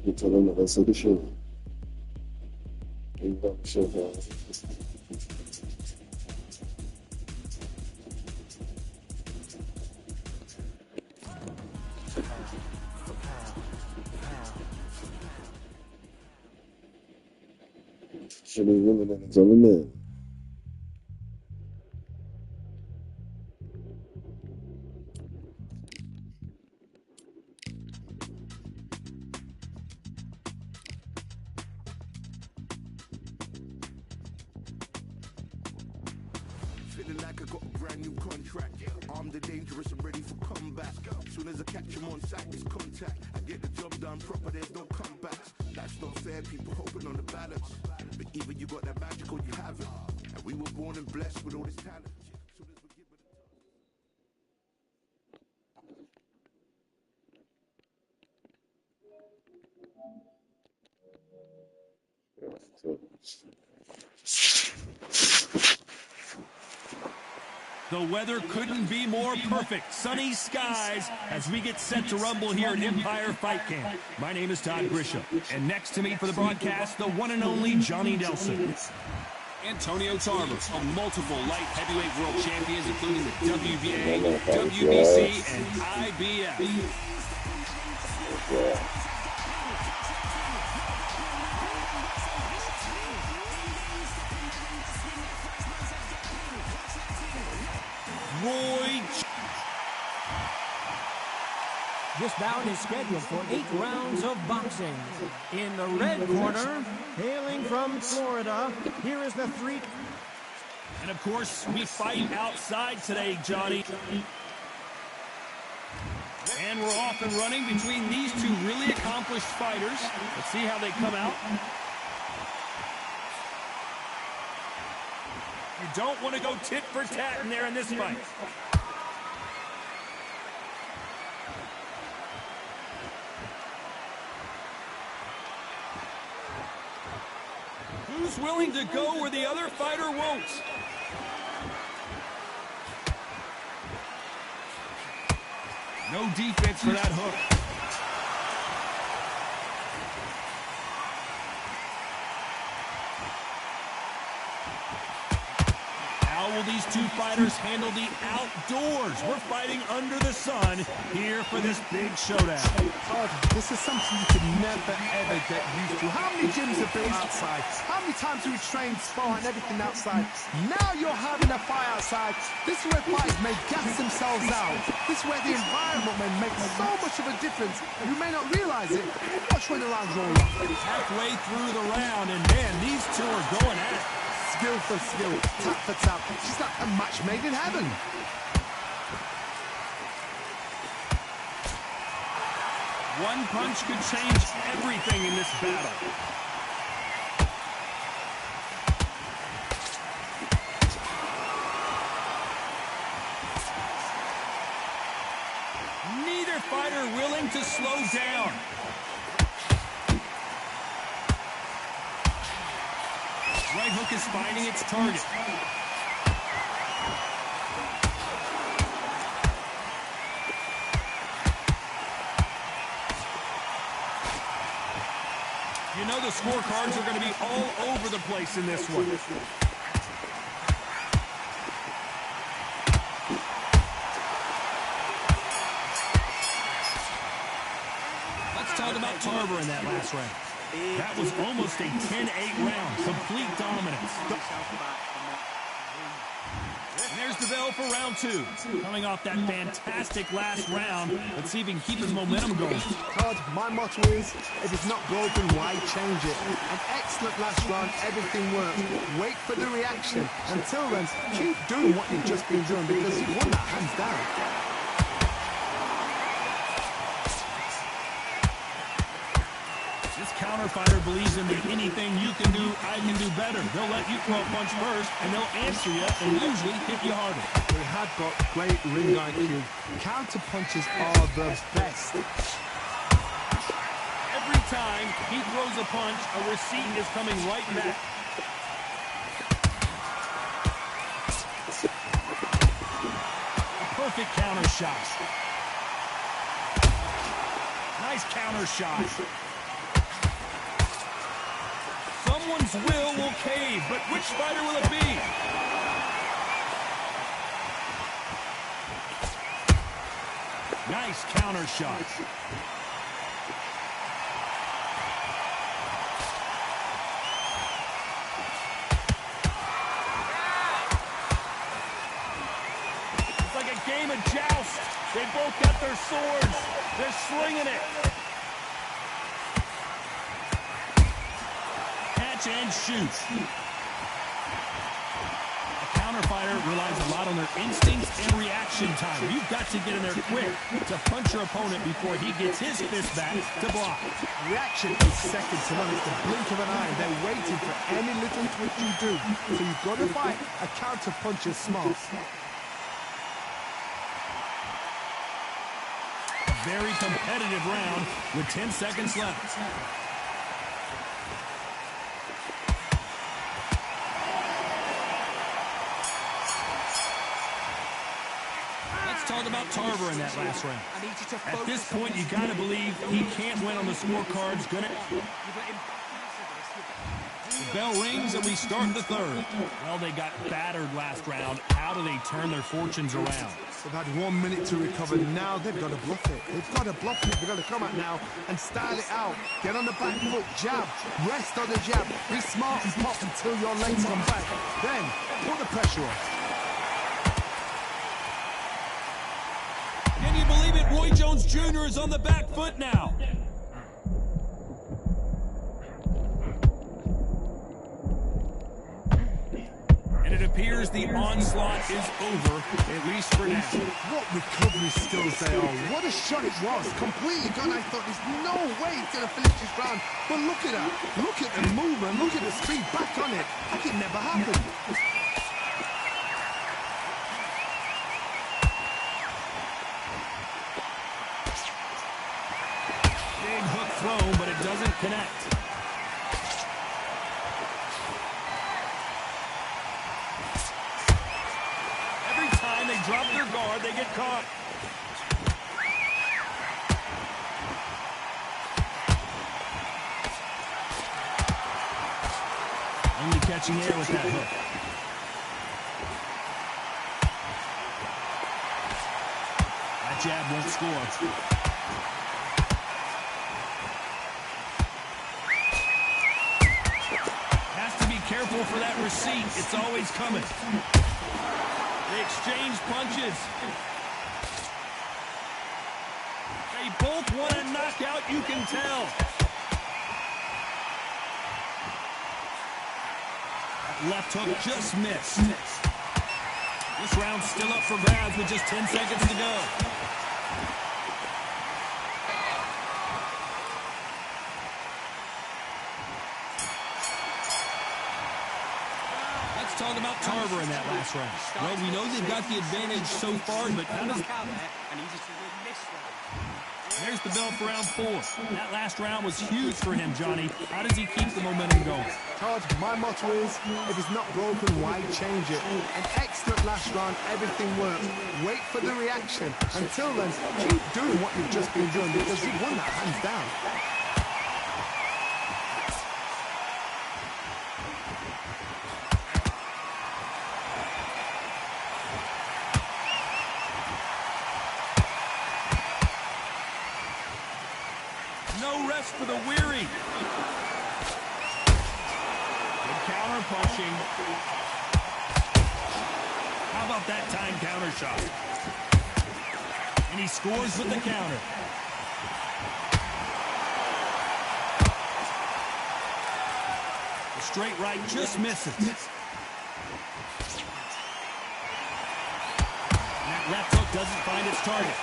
Kurtaran arası bir şey. İlden bir şey daha. Şimdi yine zaman ne? Feeling like I got a brand new contract. Armed and dangerous and ready for comeback. Soon as I catch him on sight, it's contact. I get the job done proper, there's no comeback. Life's not fair, people hoping on the balance. But either you got that magic or you haven't. And we were born and blessed with all this talent. Soon as we give it The weather couldn't be more perfect. Sunny skies as we get set to rumble here at Empire Fight Camp. My name is Todd Grisham, and next to me for the broadcast, the one and only Johnny Nelson. Antonio Tarver, of multiple light heavyweight world champions, including the WBA, WBC, and IBF. Roy. This bout is scheduled for 8 rounds of boxing. In the red corner, hailing from Florida, here is the three. And of course, we fight outside today, Johnny. And we're off and running between these two really accomplished fighters. Let's see how they come out. You don't want to go tit for tat in there in this fight. Who's willing to go where the other fighter won't? No defense for that hook. How will these two fighters handle the outdoors? We're fighting under the sun here for this big showdown. Todd, this is something you could never, ever get used to. How many gyms are built outside? How many times do we train, spar, and everything outside? Now you're having a fight outside. This is where fighters may gas themselves out. This is where the environment may make so much of a difference. You may not realize it. Watch when the rounds roll up. Halfway through the round, and man, these two are going at it. Skill for skill, tap for tap. She's like a match made in heaven. One punch could change everything in this battle. Neither fighter willing to slow down. Right hook is finding its target. You know the scorecards are going to be all over the place in this one. Let's talk about Tarver in that last round. That was almost a 10-8 round, complete dominance. And there's the bell for round 2. Coming off that fantastic last round, let's see if he can keep his momentum going. Todd, my motto is, if it's not broken, why change it? An excellent last round, everything worked. Wait for the reaction. Until then, keep doing what you've just been doing because you won that hands down. Counter fighter believes in the anything you can do, I can do better. They'll let you throw a punch first, and they'll answer you and usually hit you harder. They have got great ring IQ. Counter punches are the best. Every time he throws a punch, a receipt is coming right back. A perfect counter shot. Nice counter shot. Someone's will cave, but which fighter will it be? Nice counter shot. It's like a game of joust. They both got their swords. They're slinging it. Catch and shoot. A counter fighter relies a lot on their instincts and reaction time. You've got to get in there quick to punch your opponent before he gets his fist back to block. Reaction is second to none. It's the blink of an eye. They're waiting for any little twitch you do. So you've got to fight a counter puncher smart. Very competitive round with 10 seconds left. Let's talk about Tarver in that last round. At this point, you got to believe he can't win on the scorecards. The bell rings and we start the third. Well, they got battered last round. How do they turn their fortunes around? They've had 1 minute to recover. Now they've got to bluff it. They've got to bluff it. They've got to come out now and style it out. Get on the back foot, jab, rest on the jab. Be smart and pop until your legs come back. Then put the pressure on. Can you believe it? Roy Jones Jr. is on the back foot now. And it appears the onslaught is over, at least for now. What recovery skills they are. What a shot it was. Completely gone. I thought there's no way he's going to finish this round. But look at that. Look at the movement. Look at the speed. Back on it. Like it never happened. Big hook thrown, but it doesn't connect. Every time they drop their guard, they get caught. Only catching air with that hook. That jab won't score. Careful for that receipt. It's always coming. They exchange punches. They both want a knockout, you can tell. That left hook just missed. This round's still up for grabs with just 10 seconds to go. Talk about Tarver in that last round. Well, we know they've got the advantage so far, but how does... There's the bell for round 4. That last round was huge for him, Johnny. How does he keep the momentum going? Todd, my motto is, if it's not broken, why change it? An excellent last round, everything worked. Wait for the reaction. Until then, keep doing what you've just been doing because you won that hands down. No rest for the weary. Good counter pushing. How about that time counter shot? And he scores with the counter. The straight right just misses. And that left hook doesn't find its target.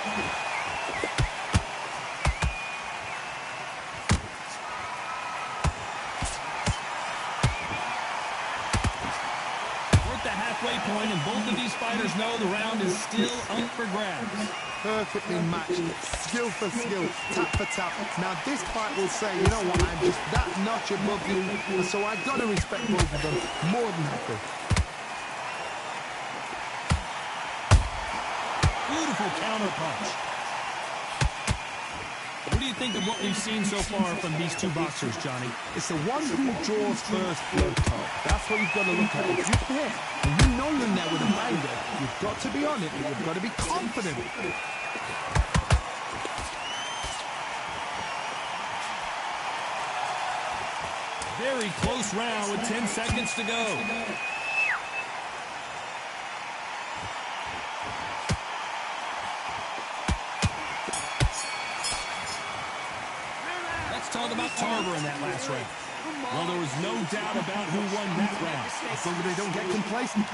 Point, and both of these fighters know the round is still up for grabs. Perfectly matched, skill for skill, tap for tap. Now this fight will say, you know what, I'm just that notch above you, and so I've got to respect both of them more than happy. Beautiful counter punch. What do do you think of what we've seen so far from these two boxers, Johnny? It's the one who draws first blood, Todd. That's what you've got to look at. If you're there and you know you're in there with a banger, you've got to be on it and you've got to be confident. Very close round with 10 seconds to go. Let's talk about Tarver in that last round. Well, there was no doubt about who won that round. As long as they don't get complacent.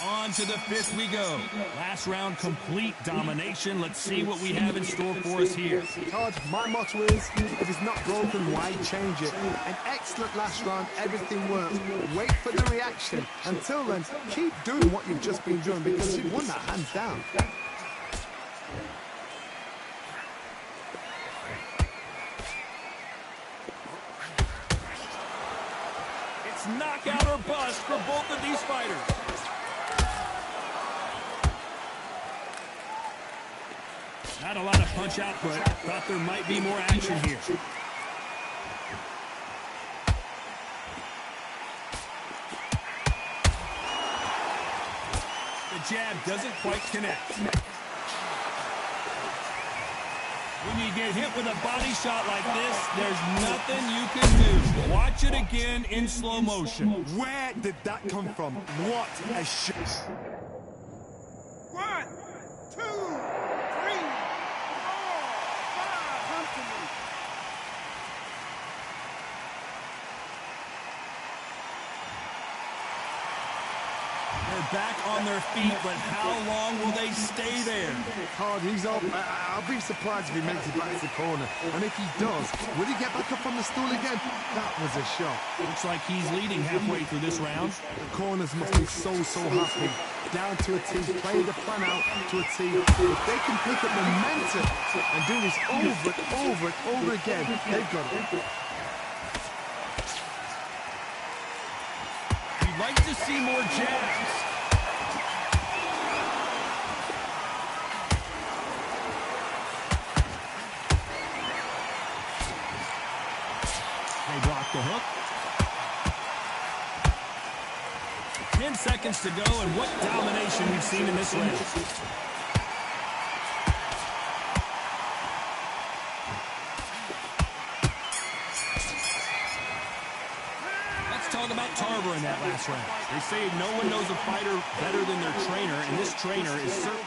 On to the fifth we go. Last round, complete domination. Let's see what we have in store for us here. Todd, my motto is, if it's not broken, why change it? An excellent last round, everything works. Wait for the reaction. Until then, keep doing what you've just been doing because you've won that hands down. It's knockout or bust for both of these fighters. Not a lot of punch output. Thought there might be more action here. The jab doesn't quite connect. When you get hit with a body shot like this, there's nothing you can do. Watch it again in slow motion. Where did that come from? What a shot. 1, 2, 3, 4, 5. Come to me. They're back on their feet, but how long will they stay there? Hard, he's up. I'll be surprised if he makes it back to the corner. And if he does, will he get back up on the stool again? That was a shot. Looks like he's leading halfway through this round. The corners must be so happy. Down to a T, playing the plan out to a T. If they can pick up momentum and do this over and over and over again, they've got it. You'd like to see more jabs. They block the hook. 10 seconds to go, and what domination we've seen in this round. Let's talk about Tarver in that last round. They say no one knows a fighter better than their trainer, and this trainer is certainly...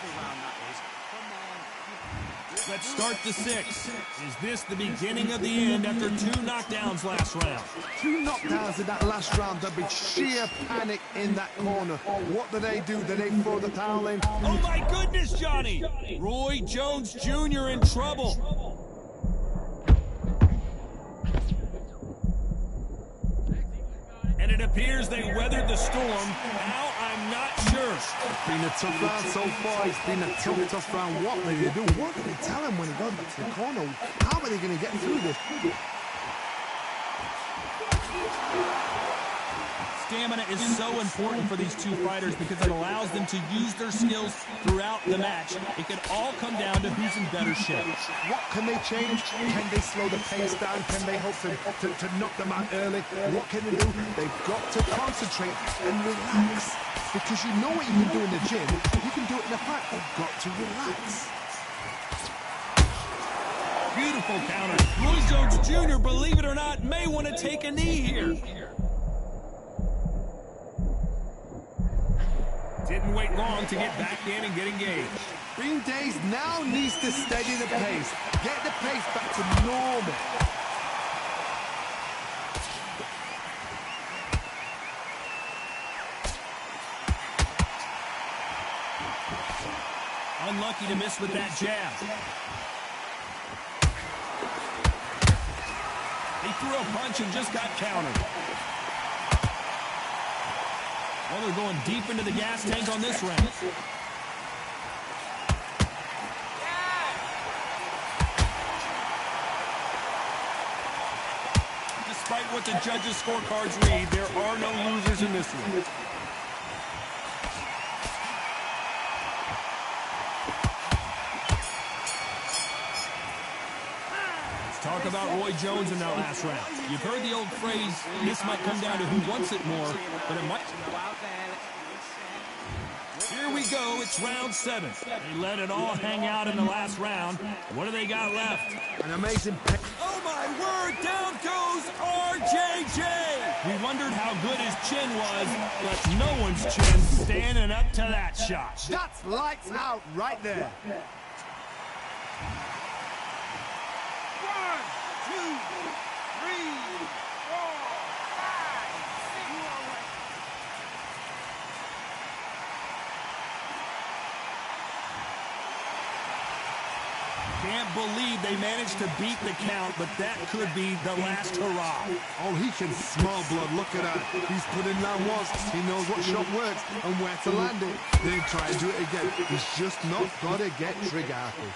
Let's start the sixth. Is this the beginning of the end after 2 knockdowns last round? 2 knockdowns in that last round. There'll be sheer panic in that corner. What do? Do they throw the towel in? Oh my goodness, Johnny! Roy Jones Jr. in trouble. And it appears they weathered the storm. Now I'm not sure. It's been a tough round so far. It's been a tough round. What will they do? What do they tell him when he goes back to the corner? How are they going to get through this? Stamina is so important for these two fighters because it allows them to use their skills throughout the match. It can all come down to who's in better shape. What can they change? Can they slow the pace down? Can they hope to knock them out early? What can they do? They've got to concentrate and relax. Because you know what you can do in the gym. You can do it in the fight. You've got to relax. Beautiful counter. Roy Jones Jr., believe it or not, may want to take a knee here. Didn't wait long to get back in and get engaged. Green Days now needs to steady the pace. Get the pace back to normal. Unlucky to miss with that jab. He threw a punch and just got countered. Well, they're going deep into the gas tank on this round. Despite what the judges' scorecards read, there are no losers in this one. Talk about Roy Jones in that last round. You've heard the old phrase, this might come down to who wants it more, but it might... Here we go, it's round 7. They let it all hang out in the last round. What do they got left? An amazing... Oh my word, down goes RJJ! We wondered how good his chin was, but no one's chin standing up to that shot. That's lights out right there. 1, 2, 3, 4, 5, 6. Can't believe they managed to beat the count, but that could be the last hurrah. Oh, he can smell blood. Look at that. He's put in that once. He knows what shot works and where to land it. Then try to do it again. He's just not got to get trigger happy.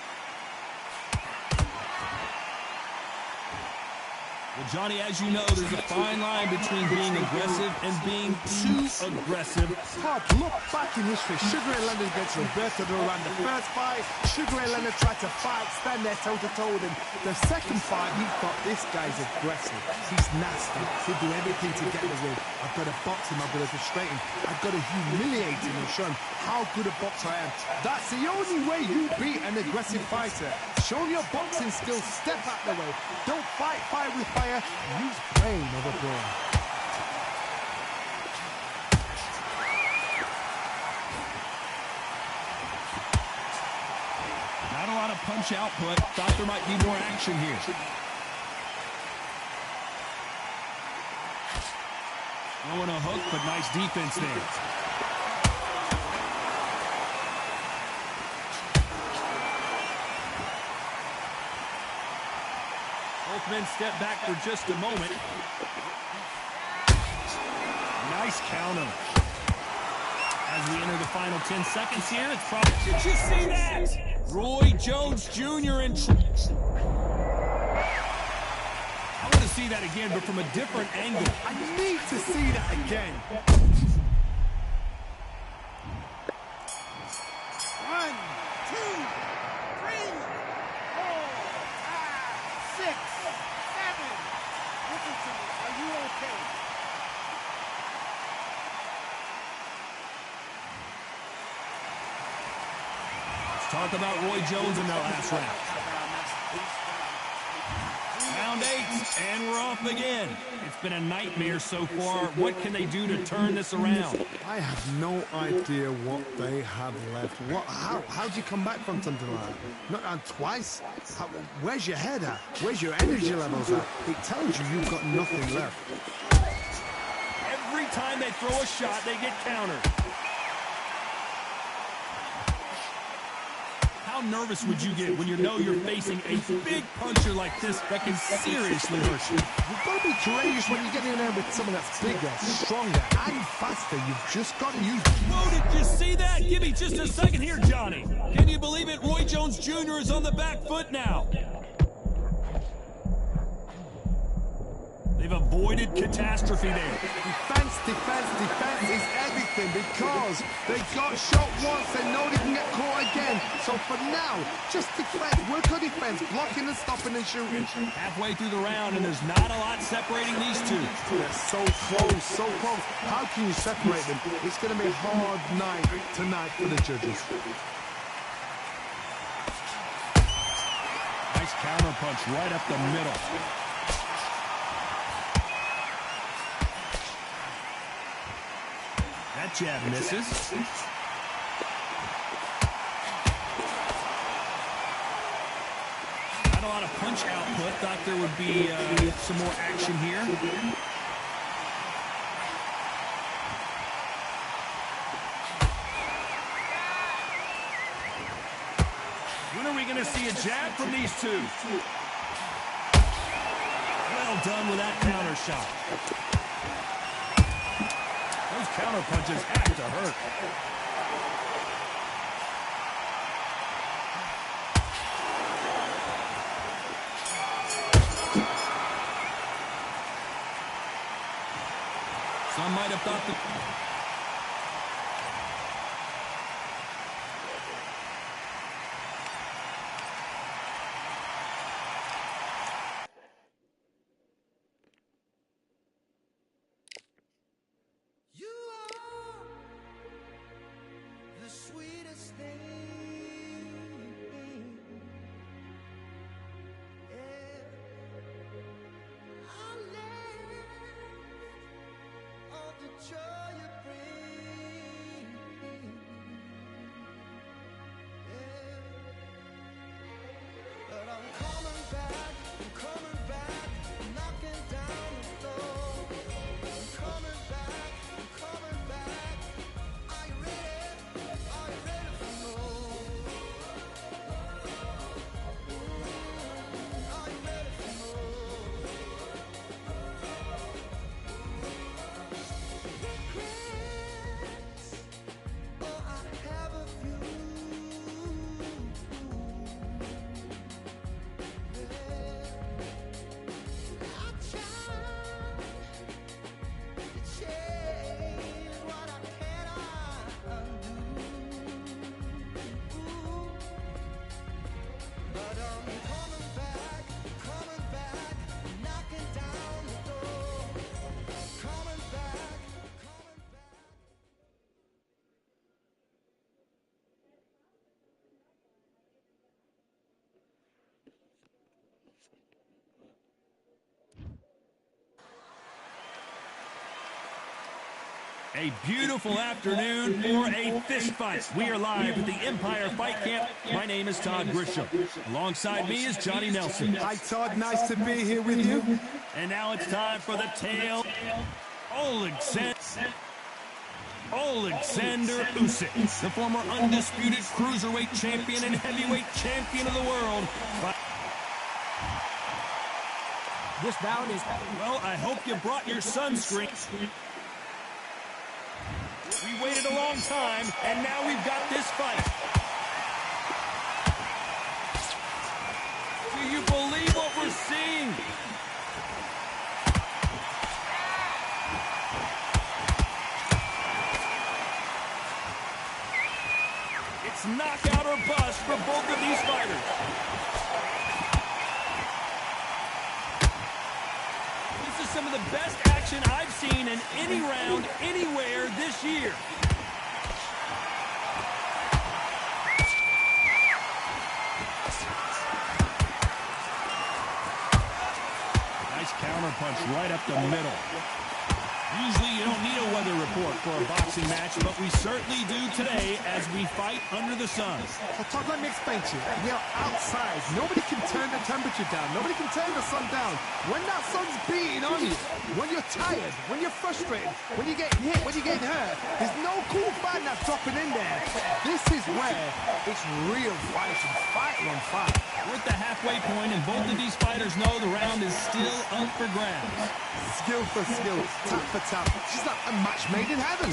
Well, Johnny, as you know, there's a fine line between being aggressive and being too aggressive. Todd, look back in history. Sugar Ray Leonard against Roberto Duran. The first fight, Sugar Ray Leonard tried to fight, stand there toe-to-toe with him. The second fight, he thought, this guy's aggressive. He's nasty. He'll do everything to get the win. I've got to box him. I've got to frustrate him. I've got to humiliate him and show him how good a boxer I am. That's the only way you beat an aggressive fighter. Show your boxing skills. Step out the way. Don't fight fire with fire. Use brain over brawn. Not a lot of punch output. Thought there might be more action here. Throwing a hook, but nice defense there. Both men step back for just a moment. Nice counter. As we enter the final 10 seconds here, it's probably... Did you see that? Roy Jones Jr. in... I want to see that again, but from a different angle. I need to see that again. 1, 2, 3, 4, 5, 6, 7. Listen to me. Are you okay? Let's talk about Roy Jones in that last round. Round 8, and we're off again. It's been a nightmare so far. What can they do to turn this around? I have no idea what they have left. How'd you come back from something like that? Not on twice? Where's your head at? Where's your energy levels at? It tells you you've got nothing left. Every time they throw a shot, they get countered. How nervous would you get when you know you're facing a big puncher like this that can seriously hurt you? You've got to be courageous when you get in there with someone that's bigger, stronger, and faster. You've just got to use... Whoa, did you see that? Give me just a second here, Johnny. Can you believe it? Roy Jones Jr. is on the back foot now. They've avoided catastrophe there. Defense, defense, defense is everything because they got shot once. They know they can get caught again. So for now, just defense, work on defense, blocking and stopping and shooting. Halfway through the round, and there's not a lot separating these two. They're so close, so close. How can you separate them? It's going to be a hard night tonight for the judges. Nice counter punch right up the middle. That jab misses. Not a lot of punch output. Thought there would be some more action here. When are we going to see a jab from these two? Well done with that counter shot. Those counter punches have to hurt. Some might have thought that... A beautiful afternoon for a fist fight. We are live at the Empire Fight Camp. My name is Todd Grisham. Alongside me is Johnny Nelson. Hi, Todd. Nice to be here with you. And now it's time for the tale. Alexander Usyk, the former undisputed cruiserweight champion and heavyweight champion of the world. This bout is... Well, I hope you brought your sunscreen. We waited a long time, and now we've got this fight. Do you believe what we're seeing? It's knockout or bust for both of these fighters. This is some of the best action I've seen in any round, anywhere this year. Nice counter punch right up the middle. Usually you don't need a weather report for a boxing match, but we certainly do today as we fight under the sun. So, Todd, let me explain to you. We are outside. Nobody can turn the temperature down. Nobody can turn the sun down. When that sun's beating on you, when you're tired, when you're frustrated, when you're getting hit, when you're getting hurt, there's no cool fan that's dropping in there. This is where it's real fighting. Fight on fight. We're at the halfway point, and both of these fighters know the round is still up for grabs. Skill for skill, tap for tap. She's like a match made in heaven.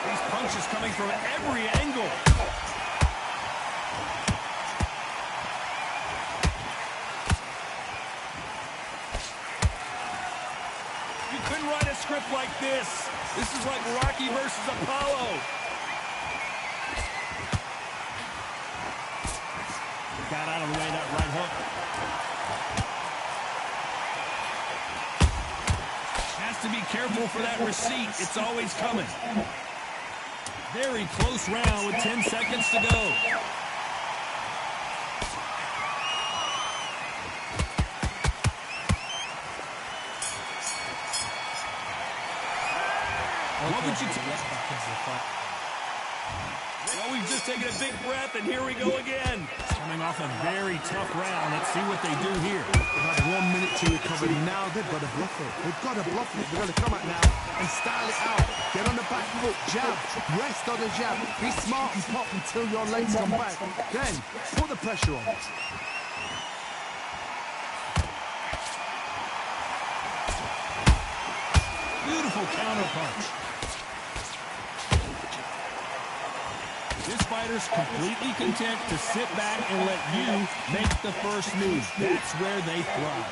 These punches coming from every angle. You couldn't write a script like this. This is like Rocky versus Apollo. Got out of the way that right hook. Has to be careful for that receipt. It's always coming. Very close round with 10 seconds to go. What would you take? Well, we've just taken a big breath, and here we go again. Coming off a very tough round. Let's see what they do here. They've had 1 minute to recover. Now they've got to bluff it. They've got to bluff it. They've got to come out now and style it out. Get on the back foot, jab, rest on the jab. Be smart and pop until your legs come back. Then put the pressure on. Beautiful counter punch. This fighter's completely content to sit back and let you make the first move. That's where they thrive.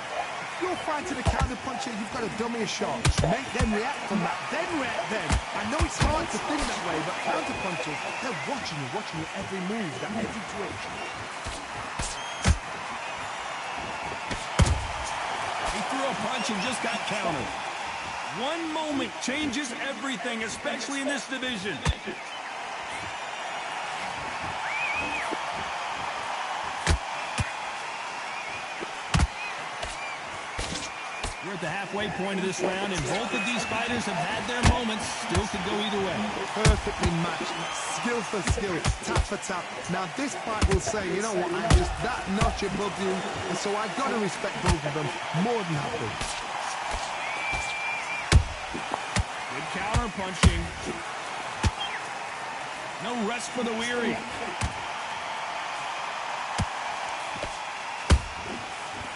You're fighting a counter puncher, you've got to dummy a shot. Make them react on that, then react then. I know it's hard to think that way, but counter punchers, they're watching you every move, that every twitch. He threw a punch and just got countered. One moment changes everything, especially in this division. We're at the halfway point of this round, and both of these fighters have had their moments. Still could go either way. Perfectly matched. Skill for skill, tap for tap. Now this fight will say, you know what, I'm just that notch above you, and so I've got to respect both of them more than happy. Good counter punching. No rest for the weary.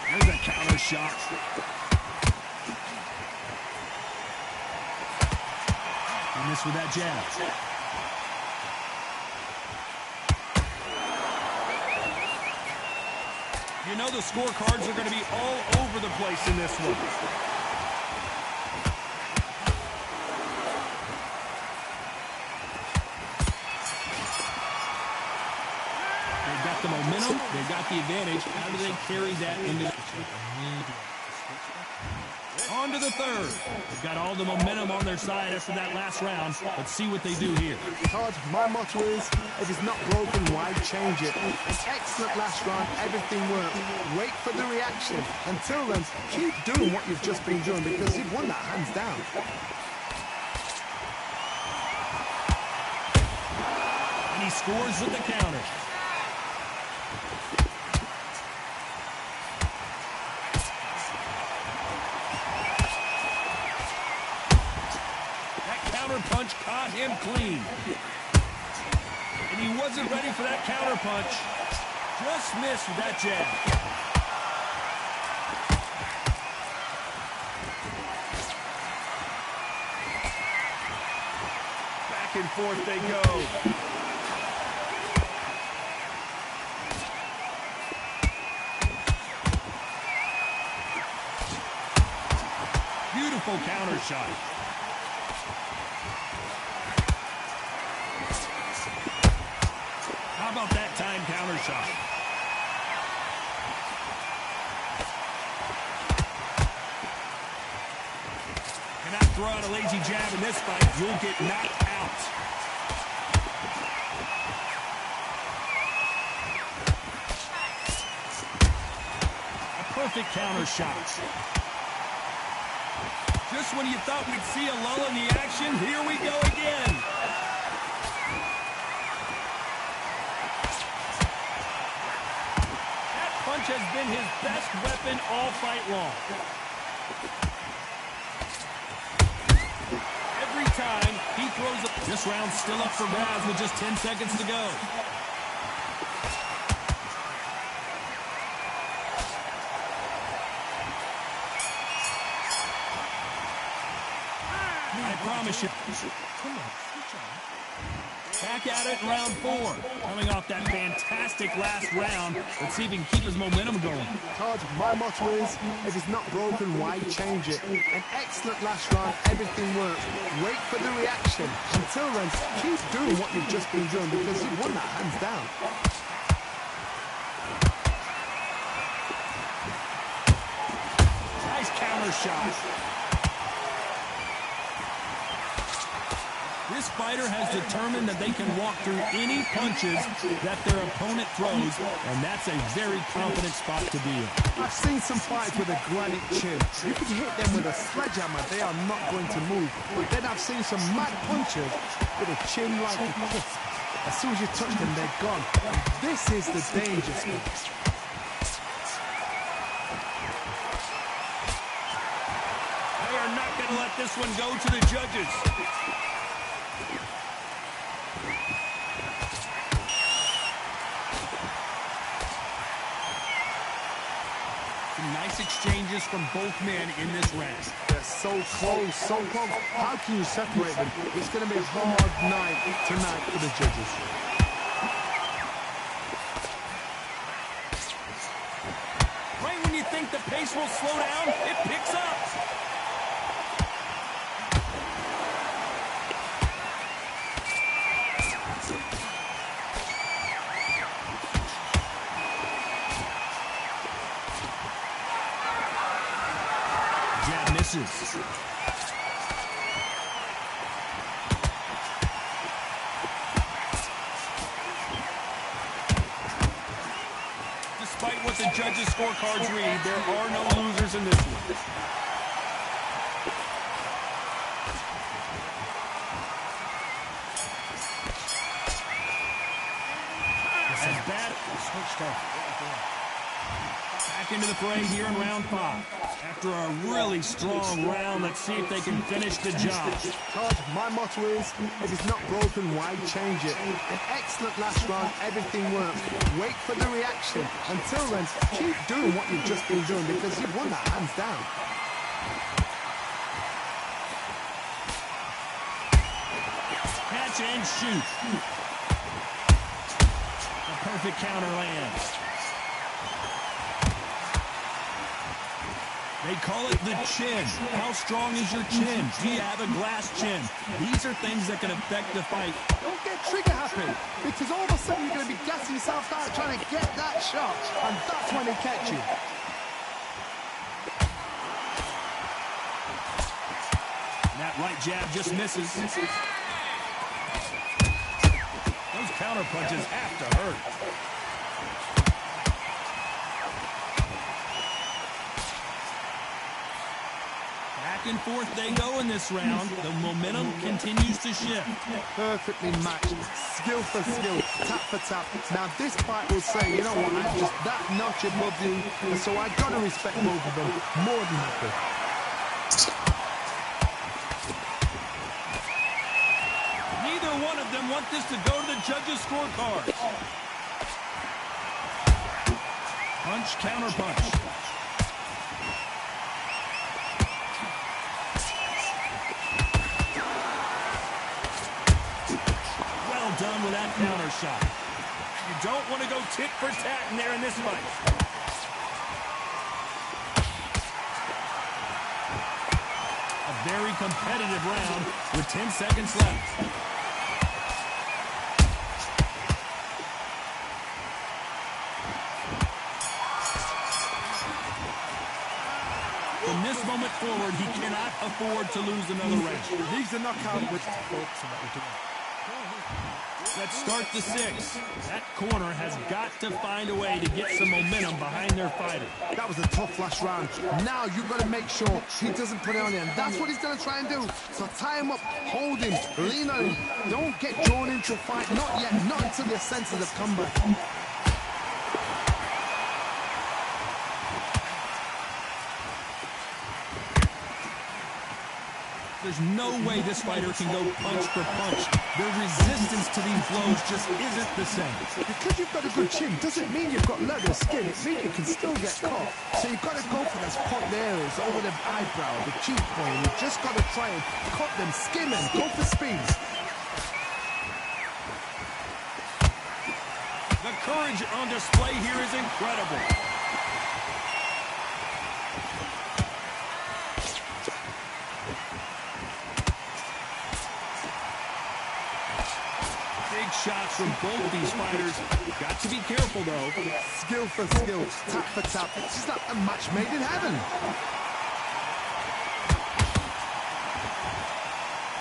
There's a counter shot. He missed with that jab. You know the scorecards are going to be all over the place in this one. They've got the momentum. They've got the advantage. How do they carry that into... On to the third. They've got all the momentum on their side after that last round. Let's see what they do here. Todd, my motto is, if it's not broken, why change it? An excellent last round, everything worked. Wait for the reaction. Until then, keep doing what you've just been doing because you've won that hands down. And he scores with the counter. Punch caught him clean. And he wasn't ready for that counter punch. Just missed with that jab. Back and forth they go. Beautiful counter shot. How about that time counter shot? Cannot throw out a lazy jab in this fight. You'll get knocked out. A perfect counter shot. Just when you thought we'd see a lull in the action, here we go again. Punch has been his best weapon all fight long. Every time he throws a... This round's still up for grabs with just 10 seconds to go. I promise you. Come on, switch on. Back at it in round 4. Coming off that fantastic last round. Let's see if he can keep his momentum going. Todd, my motto is, if it's not broken, why change it? An excellent last round, everything worked. Wait for the reaction. Until then, keep doing what you've just been doing because you've won that hands down. Nice counter shot. This fighter has determined that they can walk through any punches that their opponent throws, and that's a very confident spot to be in. I've seen some fights with a granite chin. You can hit them with a sledgehammer, they are not going to move. But then I've seen some mad punches with a chin like a crisp. As soon as you touch them, they're gone. And this is the danger spot. They are not going to let this one go to the judges. Nice exchanges from both men in this round. They're so close, so close. How can you separate them? It's going to be a hard night tonight for the judges. Right when you think the pace will slow down, it picks up. Jab misses. Despite what the judges' scorecards read, there are no losers in this one. As bad switched off. Back into the fray here in round 5. After a really strong round, let's see if they can finish the job. Todd, my motto is, if it's not broken, why change it? An excellent last round, everything worked. Wait for the reaction. Until then, keep doing what you've just been doing because you've won that hands down. Catch and shoot. A perfect counter lands. They call it the chin. How strong is your chin? Do you have a glass chin? These are things that can affect the fight. Don't get trigger happy, because all of a sudden you're going to be gassing yourself out trying to get that shot, and that's when they catch you. Right jab just misses. Those counter punches have to hurt. Back and forth they go in this round. The momentum continues to shift. Perfectly matched, skill for skill, tap for tap. Now this fight will say, you know what, I'm just that notch above you, and so I gotta respect both of them more than happy. Neither one of them want this to go to the judges' scorecards. Punch, counter punch. Well done with that counter shot. You don't want to go tit for tat in there in this fight. A very competitive round with 10 seconds left. From this moment forward, he cannot afford to lose another round. Leaves the knockout with folks. Let's start the 6. That corner has got to find a way to get some momentum behind their fighter. That was a tough last round. Now you've got to make sure he doesn't put it on you, and that's what he's going to try and do. So tie him up, hold him, lean on him. Don't get drawn into a fight. Not yet, not until your senses have come back. There's no way this fighter can go punch for punch. Their resistance to these blows just isn't the same. Because you've got a good chin doesn't mean you've got leather skin. It means you can still get caught. So you've got to go for those cut areas over the eyebrow, the cheekbone. You've just got to try and cut them, skim them, go for speed. The courage on display here is incredible. Shots from both these fighters. Got to be careful, though. Skill for skill, tap for tap. It's just like a match made in heaven.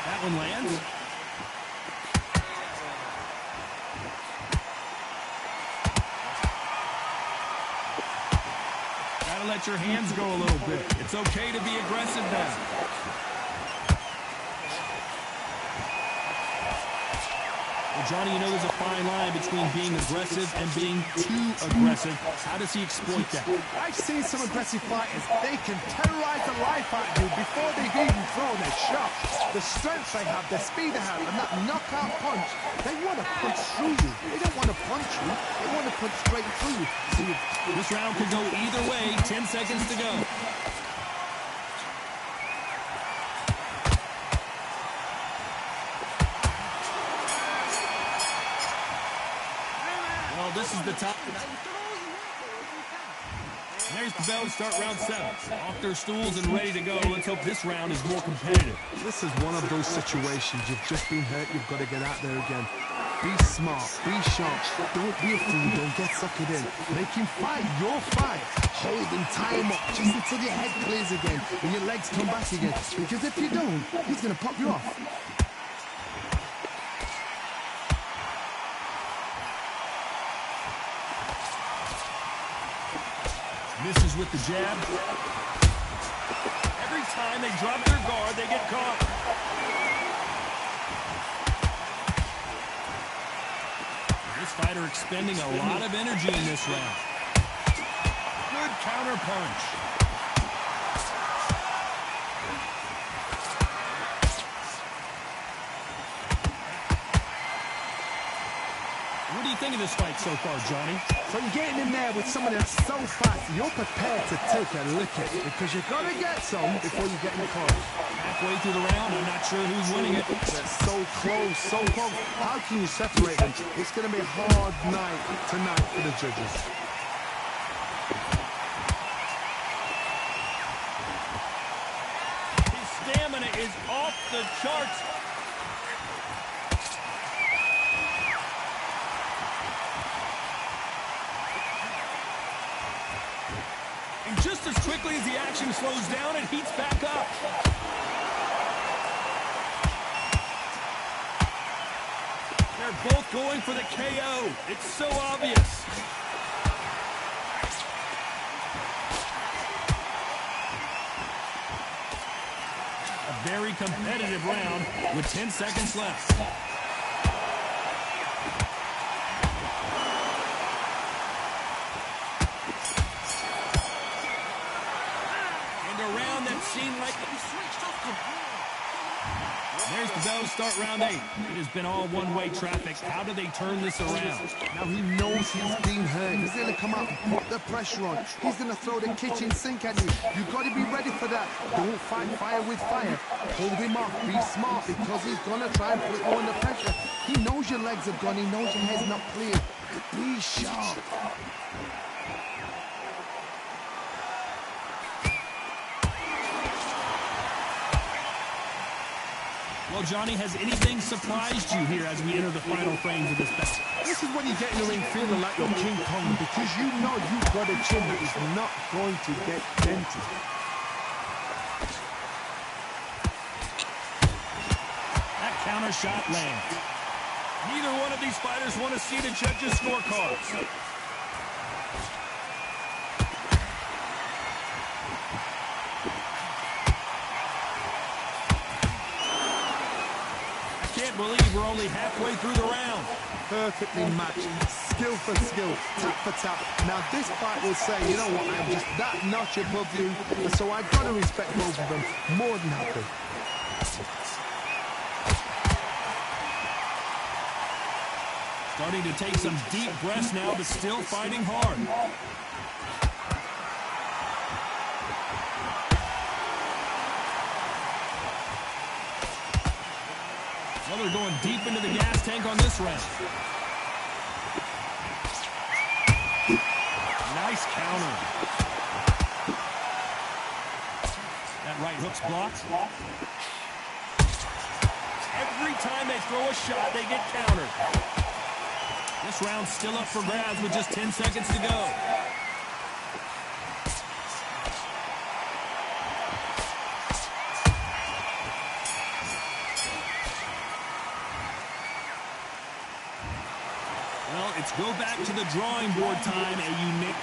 That one lands. Gotta let your hands go a little bit. It's okay to be aggressive now. Johnny, you know there's a fine line between being aggressive and being too aggressive. How does he exploit that? I've seen some aggressive fighters. They can terrorize the life out of you before they've even thrown their shot. The strength they have, the speed they have, and that knockout punch, they want to punch through you. They don't want to punch you. They want to punch straight through you. So this round could go either way. 10 seconds to go. This is the top. There's the bell to start round 7. Off their stools and ready to go. Let's hope this round is more competitive. This is one of those situations. You've just been hurt. You've got to get out there again. Be smart. Be sharp. Don't be a fool. Don't get suckered in. Make him fight your fight. Hold him, tie him up just until your head clears again and your legs come back again. Because if you don't, he's going to pop you off. Misses with the jab. Every time they drop their guard, they get caught. This fighter expending a lot of energy in this round. Good counter punch. What do you think of this fight so far, Johnny? So you're getting in there with someone that's so fast, you're prepared to take a licking because you've got to get some before you get in the corner. Halfway through the round, I'm not sure who's winning it. They're so close, so close. How can you separate them? It's going to be a hard night tonight for the judges. His stamina is off the charts. And just as quickly as the action slows down, it heats back up. both going for the KO. It's so obvious. A very competitive round with 10 seconds left. And a round that seemed like it was switched off completely. There's the bell to start round 8. It has been all one-way traffic. How do they turn this around? Now he knows he's been hurt. He's going to come out and put the pressure on. He's going to throw the kitchen sink at you. You've got to be ready for that. Don't fight fire with fire. Hold him off. Be smart because he's going to try and put you under pressure. He knows your legs are gone. He knows your head's not clear. Be sharp. Well, Johnny, has anything surprised you here as we enter the final frames of this battle? This is when you get in the ring feeling like you're King Kong because you know you've got a chin that is not going to get dented. That counter shot lands. Neither one of these fighters want to see the judges' scorecards. Can't believe we're only halfway through the round. Perfectly matched, skill for skill, tap for tap. Now this fight will say, you know what, I'm just that notch above you, so I've got to respect both of them more than happy. Starting to take some deep breaths now, but still fighting hard. Well, they're going deep into the gas tank on this round. Nice counter. That right hook's blocked. Every time they throw a shot, they get countered. This round's still up for grabs with just 10 seconds to go. Well, it's go back to the drawing board time. A unique